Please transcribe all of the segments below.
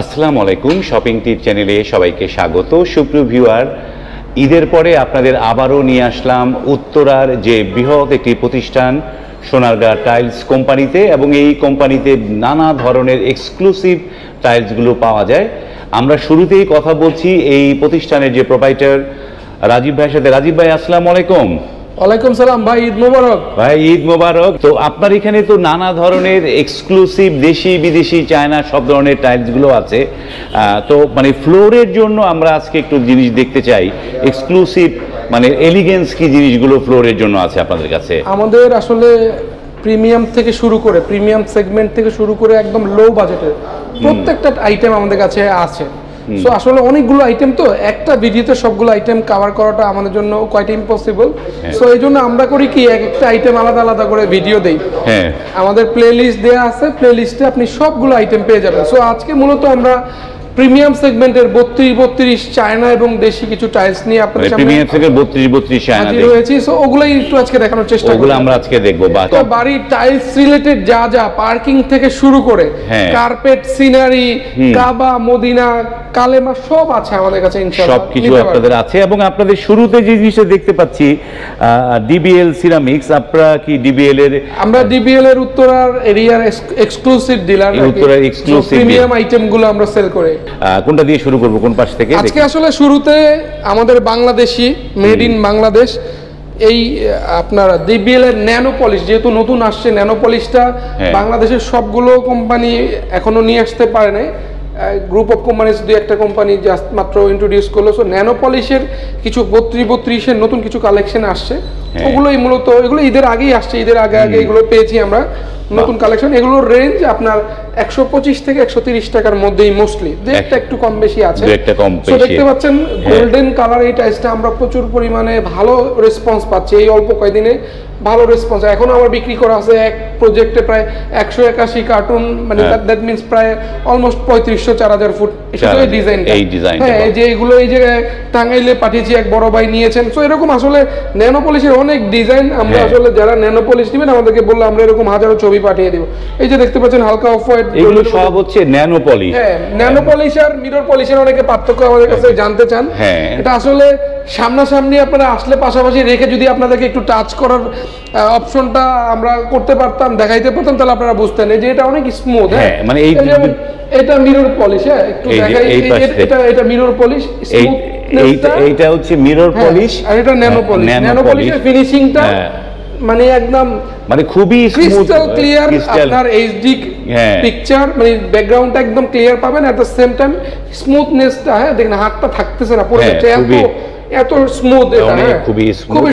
আসসালামু আলাইকুম, শপিং টিপ চ্যানেলে সবাইকে স্বাগত। সুপ্রিয় ভিউয়ার, ঈদের পরে আপনাদের আবারও নিয়ে আসলাম উত্তরার যে বৃহৎ একটি প্রতিষ্ঠান সোনারগাঁ টাইলস কোম্পানিতে, এবং এই কোম্পানিতে নানা ধরনের এক্সক্লুসিভ টাইলসগুলো পাওয়া যায়। আমরা শুরুতেই কথা বলছি এই প্রতিষ্ঠানের যে প্রোপাইটার রাজীব ভাইয়ের সাথে। রাজীব ভাই, আসসালামু আলাইকুম। ওয়ালাইকুম সালাম ভাই, ঈদ মোবারক। ভাই, ঈদ মোবারক। তো আপনার এখানে তো নানা ধরনের এক্সক্লুসিভ দেশি বিদেশি চায়না সব ধরনের টাইলসগুলো আছে। তো মানে ফ্লোরের জন্য আমরা আজকে একটু জিনিস দেখতে চাই, এক্সক্লুসিভ মানে এলিগেন্স কি জিনিসগুলো ফ্লোরের জন্য আছে আপনাদের কাছে? আমাদের আসলে প্রিমিয়াম থেকে শুরু করে, প্রিমিয়াম সেগমেন্ট থেকে শুরু করে একদম লো বাজেটের প্রত্যেকটা আইটেম আমাদের কাছে আছে। সো আসলে অনেকগুলো আইটেম, তো একটা ভিডিওতে সবগুলো আইটেম কভার করাটা আমাদের জন্য কোয়াইট ইম্পসিবল। সো এই জন্য আমরা করি কি, একটা আইটেম আলাদা আলাদা করে ভিডিও দেই। হ্যাঁ, আমাদের প্লে লিস্ট দেওয়া আছে, প্লে লিস্টে আপনি সবগুলো আইটেম পেয়ে যাবেন। সো আজকে মূলত আমরা প্রিমিয়াম সেগমেন্টের 32 চায়না এবং দেশি কিছু টাইলস নিয়ে আপনাদের সামনে প্রিমিয়াম থেকে 32 চায়না রয়েছে। সো ওগুলাই একটু আজকে দেখানোর চেষ্টা করব। ওগুলো আমরা আজকে দেখব। তো বাড়ির টাইলস রিলেটেড যা যা, পার্কিং থেকে শুরু করে কার্পেট, সিনারি, কাবা, মদিনা, কালেমা সব আছে আমাদের কাছে ইনশাআল্লাহ। সবকিছু আপনাদের আছে। এবং আপনাদের শুরুতে যে জিনিসটা দেখতে পাচ্ছি ডিবিএল সিরামিক্স, আপনারা কি ডিবিএল এর? আমরা ডিবিএল এর উত্তরার এরিয়ার এক্সক্লুসিভ ডিলার, উত্তরার এক্সক্লুসিভ প্রিমিয়াম আইটেমগুলো আমরা সেল করে। কোনটা দিয়ে শুরু করব, কোন পাশ থেকে? আজকে আসলে শুরুতে আমাদের বাংলাদেশি, মেড ইন বাংলাদেশ, এই আপনার ডিবিএল এর ন্যানো পলিশ, যেহেতু নতুন আসছে ন্যানো পলিশটা বাংলাদেশের সবগুলো কোম্পানি এখনো নিয়ে আসতে পারে নাই। গ্রুপ অফ কোম্পানিজ দুই একটা কোম্পানি জাস্ট মাত্র ইন্ট্রোডিউস করলো। সো ন্যানো পলিশের কিছু 32 নতুন কিছু কালেকশন আসছে। ওগুলোই মূলত, এগুলো ঈদের আগেই আসছে, ঈদের আগে এগুলো পেয়েছি আমরা নতুন কালেকশন। এগুলোর রেঞ্জ আপনার 125 থেকে 130 টাকার মধ্যেই মোস্টলি, একটা একটু কম বেশি আছে। দেখতে পাচ্ছেন গোল্ডেন কালার এই টাইলসটা আমরা প্রচুর পরিমাণে ভালো রেসপন্স পাচ্ছি এই অল্প কয়েকদিনে, ভালো রেসপন্স। এখন আমার বিক্রি করা আছে এক প্রজেক্টে প্রায় 181 কার্টুন, মানে দ্যাট মিন্স প্রায় অলমোস্ট 3500-4000 ফুট। সেটা এই ডিজাইনটা, হ্যাঁ, এই যে এগুলো এই যে টাঙ্গাইলে পাঠিয়েছি, এক বড় ভাই নিয়েছেন। সো এরকম আসলে ন্যানো পলিশের অনেক ডিজাইন আমরা আসলে যারা ন্যানো পলিশ নেবেন আমাদেরকে বললে আমরা এরকম হাজারো ছবি পাঠিয়ে দিব। এই যে দেখতে পাচ্ছেন হালকা অফ হোয়াইট, এগুলো সব হচ্ছে ন্যানো পলিশ। হ্যাঁ, ন্যানো পলিশ আর মিরর পলিশের অনেকে পার্থক্য আমাদের কাছে জানতে চান। এটা আসলে সামনাসামনি আপনারা আসলে পাশাপাশি রেখে যদি আপনাদেরকে একটু টাচ করার অপশনটা আমরা করতে পারতাম, দেখাইতে পারতাম, তাহলে আপনারা বুঝতেন যে এটা অনেক স্মুথ। হ্যাঁ, মানে এই এটা মিরর পলিশ। হ্যাঁ, একটু দেখাই, এটা মিরর পলিশ, এইটা হচ্ছে মিরর পলিশ, আর এটা ন্যানো পলিশ। ন্যানো পলিশের ফিনিশিংটা মানে একদম মানে খুবই ক্রিস্টাল ক্লিয়ার, আপনার এইচডি পিকচার, মানে ব্যাকগ্রাউন্ডটা একদম ক্লিয়ার পাবেন। এট দ্য সেম টাইম স্মুথনেসটা, হ্যাঁ দেখেন হাতটা থাকতেছে না পুরো, এত স্মুথ, এটা খুবই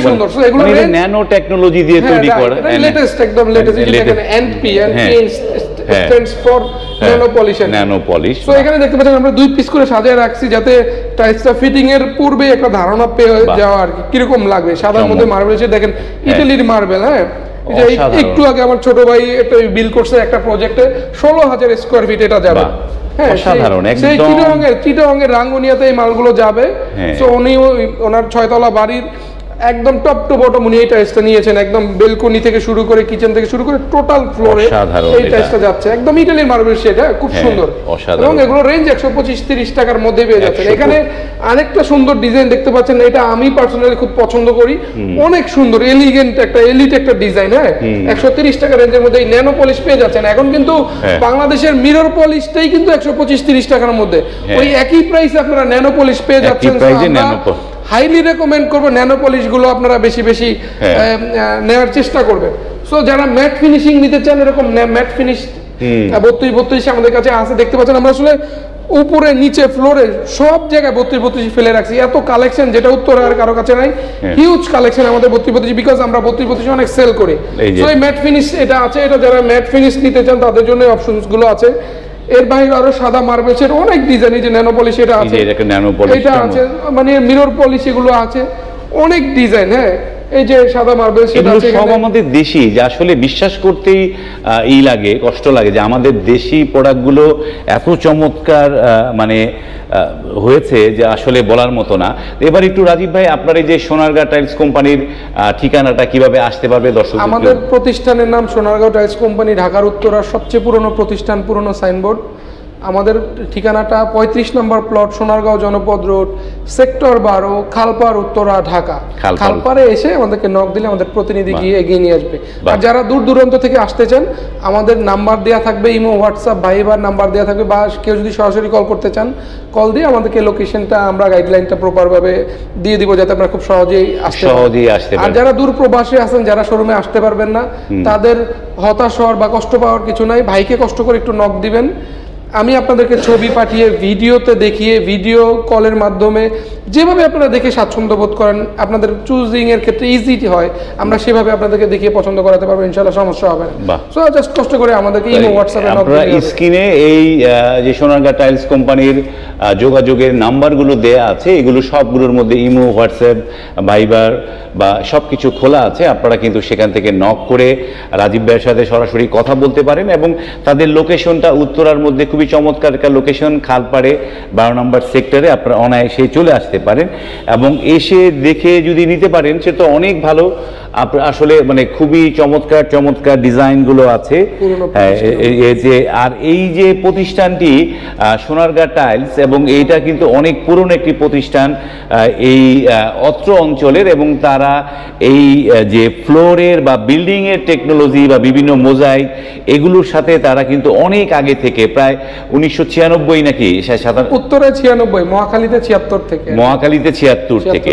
সুন্দর। সো এগুলো ন্যানো টেকনোলজি দিয়ে তৈরি করা, লেটেস্ট, একদম লেটেস্ট। দেখেন NP stands for nano polish, nano polish. So এখানে দেখতে পাচ্ছেন আমরা 2 পিস করে সাজিয়ে রাখছি, যাতে টাইলসটা ফিটিং এর পূর্বে একটা ধারণা পেয়ে যাওয়া আর কি কিরকম লাগবে। সাদার মধ্যে মার্বেল, দেখেন ইতালির মার্বেল। হ্যাঁ, একটু আগে আমার ছোট ভাই একটা বিল করছে একটা প্রজেক্টে 16,000 স্কয়ার ফিট এটা যাবে। অসাধারণ, একদম চিটাগংয়ের রাঙ্গুনিয়াতে এই মালগুলো যাবে। সো উনি ওনার 6 তলা বাড়ির একদম টপ টু বটম উনি এই টাইলসটা নিয়েছেন, একদম বেলকনি থেকে শুরু করে কিচেন থেকে শুরু করে টোটাল ফ্লোরে এই টাইলসটা যাচ্ছে, একদম ইটালির মার্বেল শেড। হ্যাঁ, খুব সুন্দর। এবং এগুলো রেঞ্জ 125-30 টাকার মধ্যে পেয়ে যাচ্ছেন। এখানে আরেকটা সুন্দর ডিজাইন দেখতে পাচ্ছেন, এটা আমি পার্সোনালি খুব পছন্দ করি, অনেক সুন্দর এলিগেন্ট একটা এলিট একটা ডিজাইন। হ্যাঁ, 130 টাকা রেঞ্জের মধ্যে এই ন্যানো পলিশ পেয়ে যাচ্ছেন। এখন কিন্তু বাংলাদেশের মিরর পলিশটাই কিন্তু 125-30 টাকার মধ্যে, ওই একই প্রাইসে আপনারা ন্যানো পলিশ পেয়ে যাচ্ছেন। হাইলি রেকমেন্ড করবো ন্যানো পলিশ গুলো আপনারা বেশি বেশি নেওয়ার চেষ্টা করবেন। সো যারা ম্যাট ফিনিশিং নিতে চান, এরকম ম্যাট ফিনিশ 32 আমাদের কাছে আছে। দেখতে পাচ্ছেন আমরা আসলে উপরে নিচে ফ্লোরে সব জায়গায় 32 ফেলে রাখছি, এত কালেকশন যেটা উত্তর আর কারো কাছে নাই। হিউজ কালেকশন আমাদের 32, বিকজ আমরা 32 অনেক সেল করি। সো এই ম্যাট ফিনিশ এটা আছে, এটা যারা ম্যাট ফিনিশ নিতে চান তাদের জন্য অপশনস গুলো আছে। এর বাইরে আরো সাদা মার্বেলের অনেক ডিজাইন, যে ন্যানো পলিশ এটা আছে, এটা আছে, মানে মিরর পলিশ এগুলো আছে, অনেক ডিজাইন। হ্যাঁ, এই যে সাদা মার্বেল, সেটা সব আমাদের দেশি, যে আসলে বিশ্বাস করতেই লাগে, কষ্ট লাগে যে আমাদের দেশি প্রোডাক্টগুলো এত চমৎকার মানে হয়েছে যে আসলে বলার মতো না। এবার একটু রাজীব ভাই, আপনার এই যে সোনারগাঁ টাইলস কোম্পানির ঠিকানাটা কিভাবে আসতে পারবে দর্শক? আমাদের প্রতিষ্ঠানের নাম সোনারগাঁ টাইলস কোম্পানি, ঢাকার উত্তরার সবচেয়ে পুরনো প্রতিষ্ঠান, পুরনো সাইনবোর্ড। আমাদের ঠিকানাটা 35 নম্বর প্লট, সোনারগাঁও জনপদ রোড, সেক্টর 12, খালপাড়, উত্তরা, ঢাকা। খালপাড়ে এসে আমাদেরকে নক দিলে আমাদের প্রতিনিধি গিয়ে এগিয়ে নিয়ে আসবে। আর যারা দূর দূরান্ত থেকে আসতে চান, আমাদের নাম্বার দেওয়া থাকবে, ইমো, হোয়াটসঅ্যাপ, ভাইবার নাম্বার দেওয়া থাকবে, বা কেউ যদি সরাসরি কল করতে চান, কল দিয়ে আমাদেরকে লোকেশনটা, আমরা গাইডলাইনটা প্রপারভাবে দিয়ে দিব, যাতে আপনারা খুব সহজেই আসতে পারেন। আর যারা দূর প্রবাসে আছেন, যারা শোরুমে আসতে পারবেন না, তাদের হতাশ হওয়ার বা কষ্ট পাওয়ার কিছু নাই। ভাইকে কষ্ট করে একটু নক দিবেন, আমি আপনাদেরকে ছবি পাঠিয়ে, ভিডিওতে দেখিয়ে, ভিডিও কলের মাধ্যমে যেভাবে আপনারা দেখে স্বাচ্ছন্দ্য বোধ করেন, আপনাদের চুজিং এর ক্ষেত্রে ইজি হয়, আমরা সেভাবে আপনাদেরকে দেখিয়ে পছন্দ করাতে পারবো, ইনশাআল্লাহ সমস্যা হবে না। সো জাস্ট কষ্ট করে আমাদেরকে ইমো, হোয়াটসঅ্যাপে নক দিন। আপনারা স্ক্রিনে এই যে সোনারগাঁ টাইলস কোম্পানির যোগাযোগের নাম্বারগুলো দেয়া আছে, এগুলো সবগুলোর মধ্যে ইমো, হোয়াটসঅ্যাপ, ভাইবার বা সবকিছু খোলা আছে। আপনারা কিন্তু সেখান থেকে নক করে রাজীব ভাইয়ের সাথে সরাসরি কথা বলতে পারেন, এবং তাদের লোকেশনটা উত্তরার মধ্যে খুবই চমৎকার একটা লোকেশন, খালপাড়ে 12 নম্বর সেক্টরে। আপনারা অনায়াসে চলে আসতে পারেন এবং এসে দেখে যদি নিতে পারেন, সে তো অনেক ভালো। আসলে মানে খুবই চমৎকার চমৎকার ডিজাইনগুলো আছে। আর এই যে প্রতিষ্ঠানটি সোনারগাঁ টাইলস, এবং এইটা কিন্তু অনেক পুরনো একটি প্রতিষ্ঠান এই অত্র অঞ্চলের, এবং তারা এই যে ফ্লোরের বা বিল্ডিং এর টেকনোলজি বা বিভিন্ন মোজাইক এগুলোর সাথে তারা কিন্তু অনেক আগে থেকে, প্রায় 1996 নাকি উত্তরে 96, মহাখালীতে 76 থেকে, মহাখালীতে 76 থেকে।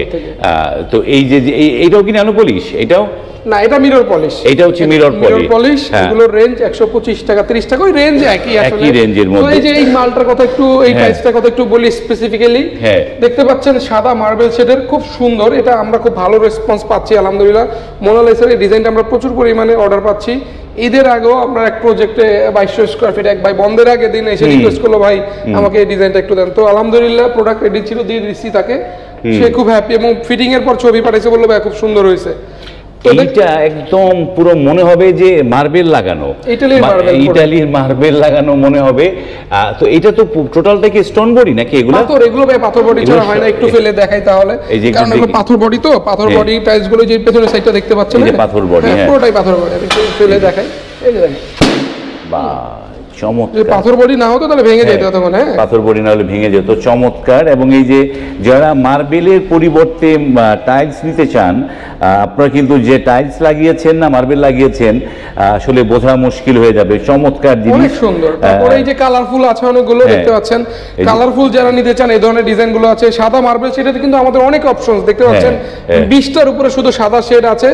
তো এই যে এইটাও কি ন্যানো পলিশ? এটাও না, এটা মিরর পলিশ। এটা হচ্ছে মিরর পলিশ। এগুলোর রেঞ্জ 125 টাকা, 30 টাকা, ওই রেঞ্জ একই রেঞ্জের মধ্যে। তো এই যে এই মালটার কথা একটু, এই প্রাইসটার কথা একটু বলি স্পেসিফিক্যালি। দেখতে পাচ্ছেন সাদা মার্বেল শেডের, খুব সুন্দর। এটা আমরা খুব ভালো রেসপন্স পাচ্ছি আলহামদুলিল্লাহ। মোনালিসার এই ডিজাইনটা আমরা প্রচুর পরিমাণে অর্ডার পাচ্ছি। ঈদের আগেও আমরা এক প্রজেক্টে 2200 স্কয়ার ফিট এক ভাই বন্ধের আগে দিন এসে রিকোয়েস্ট করলো, ভাই আমাকে এই ডিজাইনটা একটু দেন। তো আলহামদুলিল্লাহ প্রোডাক্ট রেডি ছিল, দিয়ে দিচ্ছি তাকে। সে খুব হ্যাপি, এবং ফিটিং এর পর ছবি পাঠিয়েছে, বললো ভাই খুব সুন্দর হয়েছে। এইটা একদম পুরো মনে হবে যে মার্বেল লাগানো, ইটালির মার্বেল লাগানো মনে হবে। তো এটা তো টোটালটা কি স্টোন বডি নাকি? এগুলো এগুলো ভাই পাথর বডি ছাড়া হয় না। একটু ফেলে দেখাই তাহলে, কারণ এগুলো পাথর বডি। তো পাথর বডি টাইলস গুলো যে পেছনের সাইডটা দেখতে পাচ্ছেন, এই যে পাথর বডি, পুরোটাই পাথর বডি। আমি ফেলে দেখাই, এই যে দেখেন, বাহ চমৎকার। পাথর বডি না হতো তাহলে ভেঙে যেত তখন। পাথর বডি না হলে ভেঙে যেত, চমৎকার। এবং এই যে যারা মার্বেলের পরিবর্তে টাইলস নিতে চান, আপনারা কিন্তু যে টাইলস লাগিয়েছেন না মার্বেল লাগিয়েছেন, আসলে বোঝা মুশকিল হয়ে যাবে। চমৎকার জিনিস, অনেক সুন্দর। তারপরে এই যে কালারফুল আছে অনেকগুলো, দেখতে পাচ্ছেন। কালারফুল যারা নিতে চান, এই ধরনের ডিজাইন গুলো আছে। সাদা মার্বেল সেটাতে কিন্তু আমাদের অনেক অপশনস দেখতে পাচ্ছেন, 20টার উপরে শুধু সাদা শেড আছে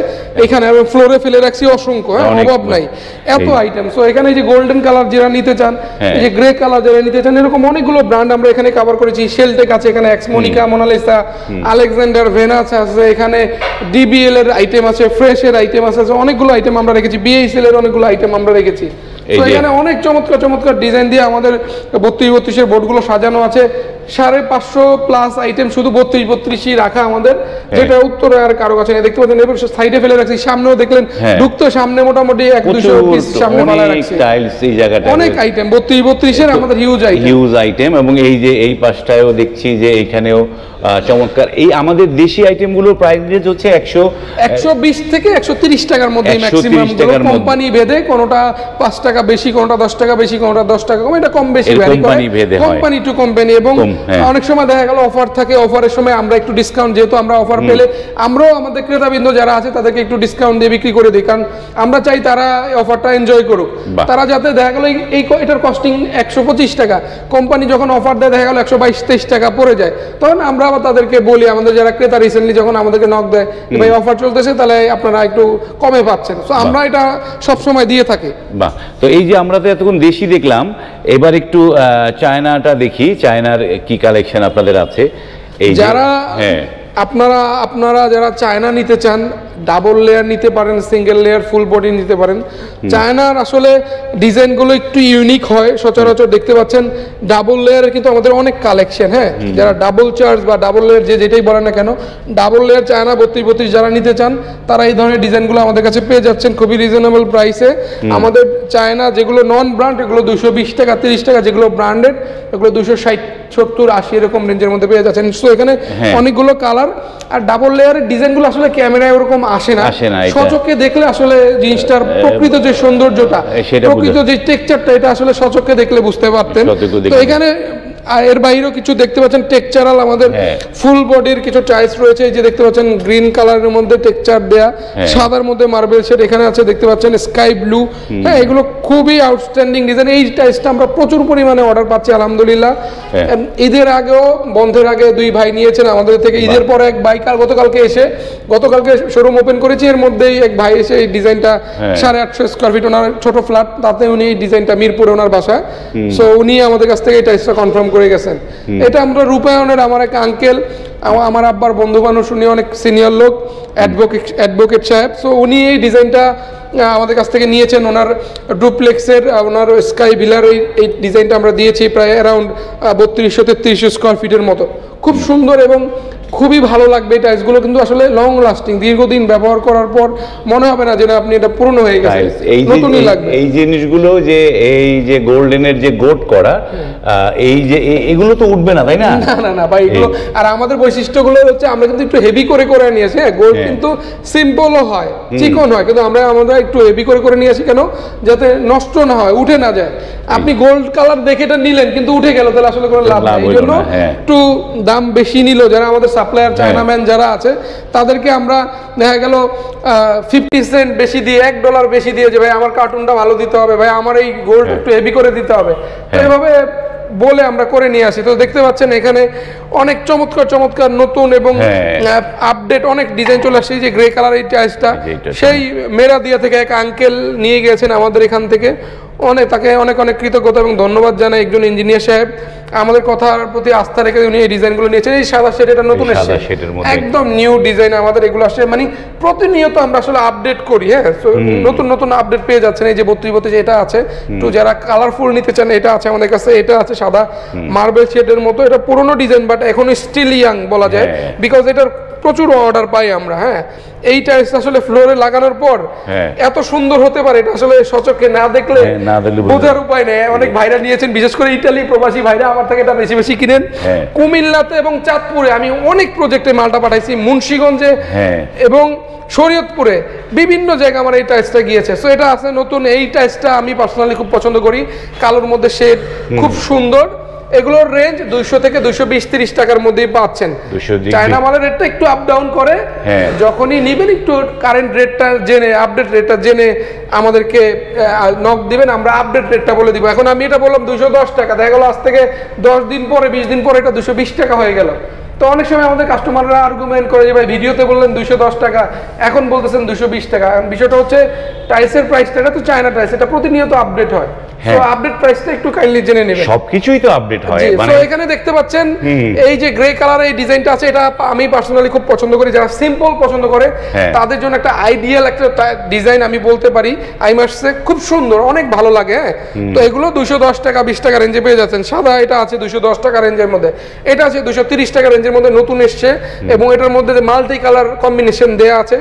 এখানে। আমি ফ্লোরে ফেলে রাখছি অসংখ্য, অভাব নাই, এত আইটেম। সো এখানে এই যে গোল্ডেন কালার যারা নিতে চান, এই যে গ্রে কালার যারা নিতে চান, এরকম অনেকগুলো ব্র্যান্ড আমরা এখানে কভার করেছি। শেলটেক আছে এখানে, x Monica, Mona Lisa, Alexander, venous আছে এখানে, ডিবিএল এর আইটেম আছে, ফ্রেশ এর আইটেম আছে, অনেকগুলো আইটেম আমরা রেখেছি। বিএসএল এর অনেকগুলো আইটেম আমরা রেখেছি। তো এখানে অনেক চমৎকার চমৎকার ডিজাইন দিয়ে আমাদের 32-32 এর বোর্ডগুলো সাজানো আছে। 550 প্লাস আইটেম শুধু 32-32ই রাখা আমাদের, যেটা উত্তরে আর কারো কাছে নেই। দেখতে পাচ্ছেন, এবার সাইডে ফেলে রাখছি, সামনেও দেখলেন ঢুকতে সামনে মোটামুটি 100-200 পিস সামনে মালা রাখছি। টাইলস এই জায়গাটা অনেক আইটেম, 32-32 এর আমাদের হিউজ আইটেম। এবং এই যে এই পাশটায়ও দেখছি যে এইখানেও চমৎকার। এই আমাদের দেশি আইটেমগুলোর প্রাইস রেঞ্জ হচ্ছে 120 থেকে 130 টাকার মধ্যে ম্যাক্সিমাম। কোম্পানি ভেদে, কোনটা 5 টাকা বেশি, কোনটা 10 টাকা বেশি, কোনটা 10 টাকা কম, এটা কম বেশি ভ্যারি করে কোম্পানি টু কোম্পানি। এবং অনেক সময় দেখা গেল অফার থাকে, অফারের সময় আমরা একটু ডিসকাউন্ট, যেহেতু আমরা অফার পেলে আমরাও আমাদের ক্রেতাবৃন্দ যারা আছে তাদেরকে একটু ডিসকাউন্ট দিয়ে বিক্রি করে দিই, কারণ আমরা চাই তারা অফারটা এনজয় করুক। তারা যাতে দেখা গেল এটার কস্টিং 125 টাকা, কোম্পানি যখন অফার দেয় দেখা গেল 122-23 টাকা পড়ে যায়, তখন আমরা আবার তাদেরকে বলি, আমাদের যারা ক্রেতা রিসেন্টলি যখন আমাদেরকে নক দেয়, ভাই অফার চলতেছে, তাহলে আপনারা একটু কমে পাচ্ছেন। তো আমরা এটা সব সময় দিয়ে থাকি। বাহ। তো এই যে আমরা তো এতক্ষণ দেশি দেখলাম, এবার একটু চায়নাটা দেখি, চায়নার কি কালেকশন আপনাদের আছে। এই যারা আপনারা যারা চায়না নিতে চান, ডাবল লেয়ার নিতে পারেন, সিঙ্গেল লেয়ার, ফুল বডি নিতে পারেন। চায়নার আসলে ডিজাইনগুলো একটু ইউনিক হয়, সচরাচর দেখতে পাচ্ছেন ডাবল লেয়ারের কিন্তু আমাদের অনেক কালেকশন। যারা ডাবল চার্জ বা ডাবল লেয়ার যেটাই বলেন না কেন, ডাবল লেয়ার চায়না 32-32 যারা নিতে চান, তারা এই ধরনের ডিজাইনগুলো আমাদের কাছে পেয়ে যাচ্ছেন খুবই রিজনেবল প্রাইসে। আমাদের চায়না যেগুলো নন ব্র্যান্ড, এগুলো 220 টাকা 30 টাকা, যেগুলো ব্র্যান্ডেড এগুলো 260, 70, 80 এরকম রেঞ্জের মধ্যে পেয়ে যাচ্ছেন। সো এখানে অনেকগুলো কালার। আর ডাবল লেয়ারের ডিজাইনগুলো আসলে ক্যামেরায় ওরকম আসে না, সচক্ষে দেখলে আসলে জিনিসটার প্রকৃত যে সৌন্দর্যটা, প্রকৃত যে টেক্সচারটা, এটা আসলে সচক্ষে দেখলে বুঝতে পারতেন। তো এখানে এর বাইরেও কিছু দেখতে পাচ্ছেন টেক্সচারাল আমাদের ফুল বডির কিছু টাইলস রয়েছে, এই যে দেখতে পাচ্ছেন গ্রিন কালারের মধ্যে টেক্সচার দেয়া, সাদার মধ্যে মার্বেল শেড এখানে আছে, দেখতে পাচ্ছেন স্কাই ব্লু। হ্যাঁ, এগুলো খুবই আউটস্ট্যান্ডিং ডিজাইন। এই টাইলসটা আমরা প্রচুর পরিমাণে অর্ডার পাচ্ছি আলহামদুলিল্লাহ। ঈদের আগেও, বন্ধের আগে 2 ভাই নিয়েছেন আমাদের থেকে, ঈদের পরে এক ভাই গতকালকে শোরুম ওপেন করেছি, এর মধ্যেই এক ভাই এসে এই ডিজাইনটা 850 স্কয়ার ফিট ওনার ছোট ফ্ল্যাট, তাতে উনি এই ডিজাইনটা মিরপুরে ওনার বাসায়, সো উনি আমাদের কাছ থেকে এই টাইলসটা কনফার্ম করে গেছেন। এটা আমরা রূপায়ণের, আমার এক আঙ্কেল, আমার আব্বার বন্ধু মানুষ, উনি অনেক সিনিয়র লোক, অ্যাডভোকেট সাহেব, সো উনি এই ডিজাইনটা আমাদের কাছ থেকে নিয়েছেন। ওনার ডুপ্লেক্সের, ওনার স্কাই ভিলার এই ডিজাইনটা আমরা দিয়েছি প্রায় অ্যারাউন্ড 3200-3300 স্কয়ার ফিটের মতো। খুব সুন্দর এবং খুবই ভালো লাগবে। এই টাইলসগুলো কিন্তু আসলে লং লাস্টিং, দীর্ঘদিন ব্যবহার করার পর মনে হবে না যে না আপনি এটা পুরনো হয়ে গেছে, নতুনই লাগবে। এই জিনিসগুলো যে এই যে গোল্ডেনের যে গোট করা, এই যে এগুলো তো উঠবে না, তাই না? না না ভাই, এগুলো আর আমাদের বৈশিষ্ট্যগুলো হচ্ছে আমরা কিন্তু একটু হেভি করে নিয়ে আসি। হ্যাঁ, গোল্ড কিন্তু সিম্পলও হয়, চিকন হয়, কিন্তু আমরা একটু হেভি করে নিয়ে আসি কেন, যাতে নষ্ট না হয়, উঠে না যায়। আপনি গোল্ড কালার দেখে এটা নিলেন কিন্তু উঠে গেল, তাহলে আসলে কোনো লাভ নেই। এই জন্য একটু দাম বেশি নিল। যারা আমাদের সাপ্লায়ার, চায়নাম্যান যারা আছে, তাদেরকে আমরা দেখা গেল 50 সেন্ট বেশি দিয়ে, $1 বেশি দিয়ে, যে ভাই আমার কার্টুনটা ভালো দিতে হবে, ভাই আমার এই গোল্ড একটু হেভি করে দিতে হবে, এভাবে বলে আমরা করে নিয়ে আসি। তো দেখতে পাচ্ছেন এখানে অনেক চমৎকার নতুন এবং আপডেট অনেক ডিজাইন চলে আসছে। যে গ্রে কালার এই টাইলসটা সেই মেরাদিয়া থেকে এক আঙ্কেল নিয়ে গিয়েছেন আমাদের এখান থেকে, তাকে অনেক কৃতজ্ঞতা এবং ধন্যবাদ জানাই। একজন ইঞ্জিনিয়ার সাহেব আমাদের কথার প্রতি আস্থা রেখে উনি এই ডিজাইনগুলো নিয়েছেন। এই সাদা শেড, এটা নতুন এসেছে, একদম নিউ ডিজাইন আমাদের এগুলো আসছে, মানে প্রতিনিয়ত আমরা আসলে আপডেট করি। হ্যাঁ, নতুন আপডেট পেয়ে যাচ্ছেন। এই যে 32 এটা আছে, তো যারা কালারফুল নিতে চান এটা আছে আমাদের কাছে। এটা আছে সাদা মার্বেল শেডের মতো, এটা পুরনো ডিজাইন বাট এখন স্টিল ইয়াং বলা যায়, বিকজ এটার প্রচুর অর্ডার পাই আমরা। হ্যাঁ, এই টাইলস আসলে ফ্লোরে লাগানোর পর এত সুন্দর হতে পারে, এটা আসলে সচক্ষে না দেখলে বোঝার উপায় নেই। অনেক ভাইরা নিয়েছেন, বিশেষ করে ইতালি প্রবাসী ভাইরা আমার থেকে এটা বেশি কিনেন। কুমিল্লাতে এবং চাঁদপুরে আমি অনেক প্রজেক্টে মালটা পাঠাইছি, মুন্সিগঞ্জে এবং শরীয়তপুরে বিভিন্ন জায়গায় আমার এই টাইলসটা গিয়েছে। সো এটা আছে নতুন। এই টাইলসটা আমি পার্সোনালি খুব পছন্দ করি, কালোর মধ্যে শেড খুব সুন্দর। এগুলোর রেঞ্জ 200 থেকে 220-30 টাকার মধ্যেই পাচ্ছেন। চায়না মালের রেটটা একটু আপ ডাউন করে, যখনই নিবেন একটু কারেন্ট রেটটা জেনে, আপডেট রেটটা জেনে আমাদেরকে নক দিবেন, আমরা আপডেট রেটটা বলে দিব। এখন আমি এটা বললাম 210 টাকা, দেখা গেল আজ থেকে 10 দিন পরে 20 দিন পরে এটা 220 টাকা হয়ে গেল। তো অনেক সময় আমাদের কাস্টমাররা আর্গুমেন্ট করে যে ভাই ভিডিওতে বললেন 210 টাকা, এখন বলতেছেন 220 টাকা। বিষয়টা হচ্ছে টাইলসের প্রাইসটা তো চায়না টাইলস, এটা প্রতিনিয়ত আপডেট হয়। সো আপডেট প্রাইসটা একটু কাইন্ডলি জেনে নেবেন। সবকিছুই তো আপডেট হয়। মানে এখানে দেখতে পাচ্ছেন এই যে গ্রে কালার এই ডিজাইনটা আছে, এটা আমি পার্সোনালি খুব পছন্দ করি। যারা সিম্পল পছন্দ করে তাদের জন্য একটা আইডিয়াল একটা ডিজাইন আমি বলতে পারি। আইমার্সে খুব সুন্দর, অনেক ভালো লাগে। তো এগুলো 210 টাকা 20 টাকা রেঞ্জে পেয়ে যাচ্ছেন। সাদা এটা আছে 210 টাকা রেঞ্জের মধ্যে, এটা আছে 230 টাকা রেঞ্জের মধ্যে, নতুন এসছে এবং এটার মধ্যে মাল্টি কালার কম্বিনেশন দেয়া আছে,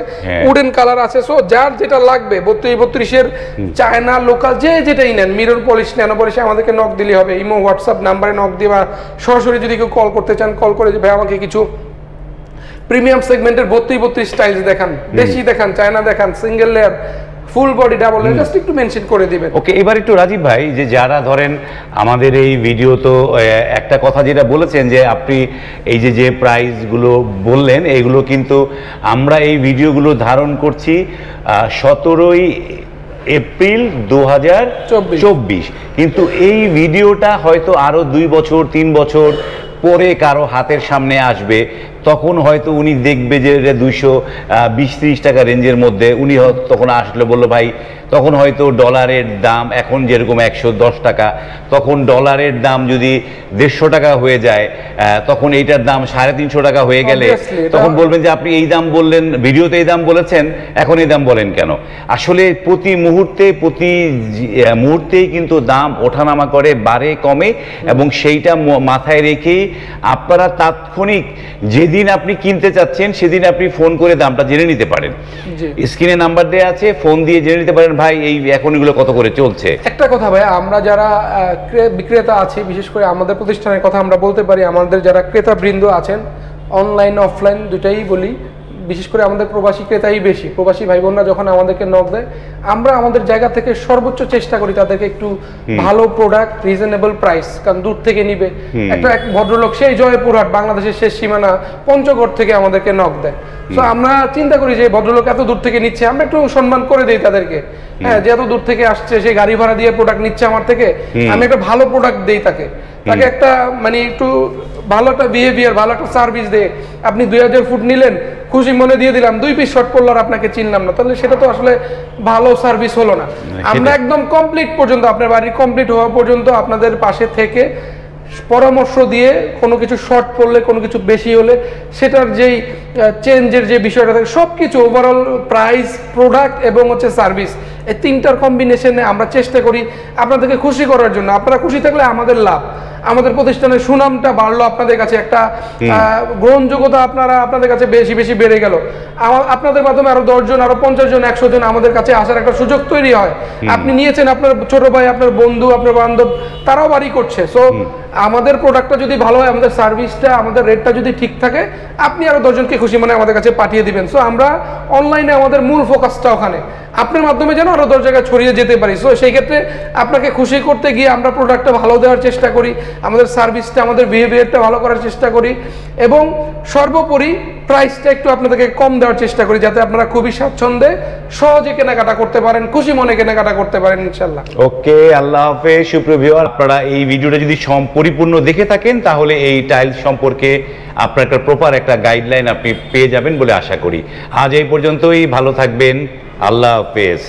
উডেন কালার আছে। সো যার যেটা লাগবে 32-32 চায়না লোকাল যেটাই নেন, মিরর পলিশ, ন্যানো পলিশে আমাদেরকে নক দিলে হবে। ইমো হোয়াটসঅ্যাপ নাম্বারে নক দিয়ে বা সরাসরি যদি কেউ কল করতে চান কল করে, ভাই আমাকে কিছু প্রিমিয়াম সেগমেন্টের 32 স্টাইলস দেখান, দেশি দেখান, চায়না দেখান, single layer, full body, double layer, just একটু মেনশন করে দিবেন। ওকে, এবার একটু রাজীব ভাই, যে যারা ধরেন আমাদের এই ভিডিও, তো একটা কথা যেটা বলেছেন যে আপনি এই যে প্রাইসগুলো বললেন, এইগুলো কিন্তু আমরা এই ভিডিওগুলো ধারণ করছি 17 এপ্রিল 2024, কিন্তু এই ভিডিওটা হয়তো আরো 2 বছর 3 বছর পরে কারো হাতের সামনে আসবে, তখন হয়তো উনি দেখবে যে 220-30 টাকা রেঞ্জের মধ্যে। উনি তখন আসলে বললো ভাই, তখন হয়তো ডলারের দাম এখন যেরকম 110 টাকা, তখন ডলারের দাম যদি 150 টাকা হয়ে যায়, তখন এইটার দাম 350 টাকা হয়ে গেলে তখন বলবেন যে আপনি এই দাম বললেন, ভিডিওতে এই দাম বলেছেন, এখন এই দাম বলেন কেন? আসলে প্রতি মুহূর্তেই কিন্তু দাম ওঠানামা করে, বাড়ে কমে, এবং সেইটা মাথায় রেখেই আপনারা তাৎক্ষণিক যেদিন আপনি কিনতে চাচ্ছেন সেদিন আপনি ফোন করে দামটা জেনে নিতে পারেন। স্ক্রিনে নাম্বার দেওয়া আছে, ফোন দিয়ে জেনে নিতে পারেন ভাই এই এখন এগুলো কত করে চলছে। একটা কথা ভাই, আমরা যারা বিক্রেতা আছি, বিশেষ করে আমাদের প্রতিষ্ঠানের কথা আমরা বলতে পারি, আমাদের যারা ক্রেতা বৃন্দ আছেন, অনলাইন অফলাইন দুটাই বলি, বিশেষ করে আমাদের প্রবাসী ক্রেতাই বেশি। প্রবাসী ভাই বোনরা যখন আমাদেরকে নক দেয়, আমরা আমাদের জায়গা থেকে সর্বোচ্চ চেষ্টা করি তাদেরকে একটু ভালো প্রোডাক্ট, রিজনেবল প্রাইস, কারণ দূর থেকে নিবে। একটা এক ভদ্রলোক সেই জয়পুরহাট, বাংলাদেশের শেষ সীমানা পঞ্চগড় থেকে আমাদেরকে নক দেয়। তো আমরা চিন্তা করি যে ভদ্রলোক এত দূর থেকে নিচ্ছে, আমরা একটু সম্মান করে দিই তাদেরকে। হ্যাঁ, যে এত দূর থেকে আসছে, সে গাড়ি ভাড়া দিয়ে প্রোডাক্ট নিচ্ছে আমার থেকে, আমি একটা ভালো প্রোডাক্ট দেই তাকে একটা মানে একটু ভালো একটা বিহেভিয়ার, ভালো একটা সার্ভিস দিয়ে। আপনি 2000 ফুট নিলেন, খুশি মনে দিয়ে দিলাম, 2 পিস শর্ট পড়লো আর আপনাকে চিনলাম না, তাহলে সেটা তো আসলে ভালো সার্ভিস হলো না। আমরা একদম কমপ্লিট পর্যন্ত, আপনার বাড়ি কমপ্লিট হওয়া পর্যন্ত আপনাদের পাশে থেকে পরামর্শ দিয়ে, কোনো কিছু শর্ট পড়লে, কোনো কিছু বেশি হলে সেটার যেই চেঞ্জের যে বিষয়টা থাকে, সব কিছু ওভারঅল প্রাইস, প্রোডাক্ট এবং হচ্ছে সার্ভিস, এই তিনটার কম্বিনেশনে আমরা চেষ্টা করি আপনাদেরকে খুশি করার জন্য। আপনারা খুশি থাকলে আমাদের লাভ, আমাদের প্রতিষ্ঠানের সুনামটা বাড়লো, আপনাদের কাছে একটা গ্রহণযোগ্যতা আপনাদের কাছে বেশি বেশি বেড়ে গেল। আপনাদের মাধ্যমে আরো 10 জন, আরো 50 জন, 100 জন আমাদের কাছে আসার একটা সুযোগ তৈরি হয়। আপনি নিয়েছেন, আপনার ছোট ভাই, আপনার বন্ধু, আপনার বান্ধব, তারাও বাড়ি করছে। সো আমাদের প্রোডাক্টটা যদি ভালো হয়, আমাদের সার্ভিসটা, আমাদের রেটটা যদি ঠিক থাকে, আপনি আরো 10 জনকে খুশি মনে আমাদের কাছে পাঠিয়ে দিবেন। সো আমরা অনলাইনে আমাদের মূল ফোকাসটা ওখানে, আপনার মাধ্যমে যেন আরো 10 জায়গায় ছড়িয়ে যেতে পারি। সো সেই ক্ষেত্রে আপনাকে খুশি করতে গিয়ে আমরা প্রোডাক্টটা ভালো দেওয়ার চেষ্টা করি, আমাদের সার্ভিসটা, আমাদের বিহেভিয়ারটা ভালো করার চেষ্টা করি, এবং সর্বোপরি প্রাইসটা একটু আপনাদেরকে কম দেওয়ার চেষ্টা করি, যাতে আপনারা খুবই স্বাচ্ছন্দ্যে সহজে কেনাকাটা করতে পারেন, খুশি মনে কেনাকাটা করতে পারেন ইনশাল্লাহ। ওকে, আল্লাহ হাফেজ। সুপ্রিয় ভিউয়ার, আপনারা এই ভিডিওটা যদি পরিপূর্ণ দেখে থাকেন, তাহলে এই টাইলস সম্পর্কে আপনার একটা প্রপার একটা গাইডলাইন আপনি পেয়ে যাবেন বলে আশা করি। আজ এই পর্যন্তই, ভালো থাকবেন, আল্লাহ হাফেজ।